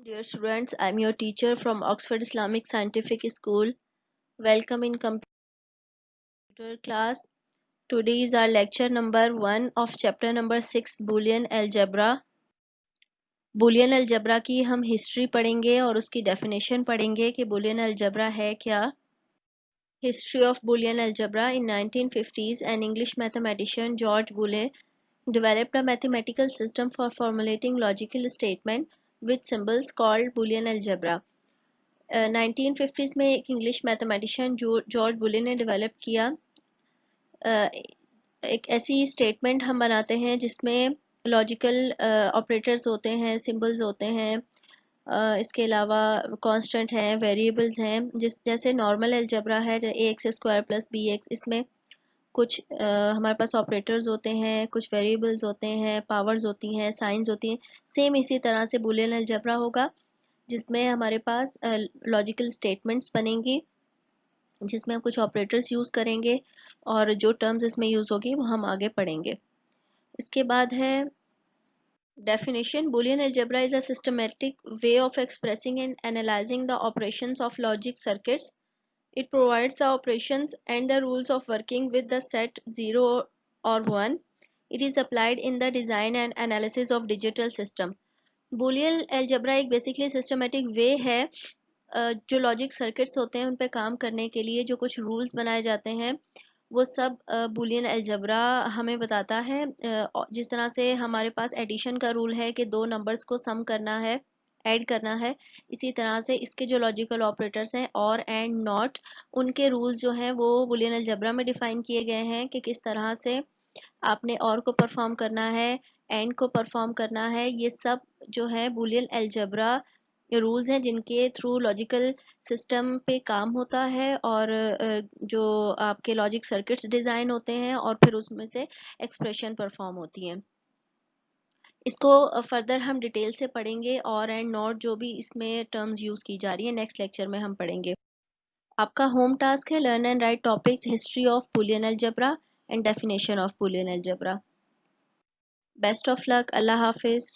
Dear students, I am your teacher from Oxford Islamic Scientific School. Welcome in computer class. Today is our lecture number 1 of chapter number 6 Boolean Algebra. Boolean Algebra की हम history पढ़ेंगे और उसकी definition पढ़ेंगे कि Boolean Algebra है क्या. History of Boolean Algebra. In 1950s, an English mathematician George Boole developed a mathematical system for formulating logical statement with symbols called Boolean Algebra. 1950s में एक इंग्लिश मैथमेटिशियन जॉर्ज बुले ने develop किया. एक ऐसी statement हम बनाते हैं जिसमें लॉजिकल ऑपरेटर्स होते हैं, सिंबल्स होते हैं, इसके अलावा कांस्टेंट हैं, वेरिएबल्स हैं. जैसे नॉर्मल अलजेब्रा है A X square plus B X, इसमें कुछ हमारे पास ऑपरेटर्स होते हैं, कुछ वेरिएबल्स होते हैं, पावर्स होती हैं, साइंस होती हैं. सेम इसी तरह से बूलियन अलजेब्रा होगा जिसमें हमारे पास लॉजिकल स्टेटमेंट्स बनेंगी जिसमें हम कुछ ऑपरेटर्स यूज़ करेंगे और जो टर्म्स इसमें यूज़ होगी वो हम आगे पढ़ेंगे. इसके बाद है definition. Boolean algebra is a systematic way of expressing and analyzing the operations of logic circuits. It provides the operations and the rules of working with the set 0 or 1. It is applied in the design and analysis of digital system. Boolean algebra एक basically systematic way है जो logic circuits होते हैं उन पे काम करने के लिए जो कुछ रूल्स बनाए जाते हैं वो सब बूलियन अलजेब्रा हमें बताता है. जिस तरह से हमारे पास एडिशन का रूल है कि दो नंबर्स को सम करना है, ऐड करना है, इसी तरह से इसके जो लॉजिकल ऑपरेटर्स हैं और एंड नॉट, उनके रूल्स जो हैं वो बूलियन अलजेब्रा में डिफाइन किए गए हैं कि किस तरह से आपने और को परफॉर्म करना है, एंड को परफॉर्म करना है. ये सब जो है बूलियन अलजेब्रा रूल्स हैं जिनके थ्रू लॉजिकल सिस्टम पे काम होता है और जो आपके लॉजिक सर्किट्स डिज़ाइन होते हैं और फिर उसमें से एक्सप्रेशन परफॉर्म होती हैं. इसको फर्दर हम डिटेल से पढ़ेंगे और एंड नॉट जो भी इसमें टर्म्स यूज़ की जा रही है नेक्स्ट लेक्चर में हम पढ़ेंगे. आपका होम टास्क है learn and write topics history of Boolean algebra and definition of Boolean algebra. Best of luck. अल्लाह हाफिज़.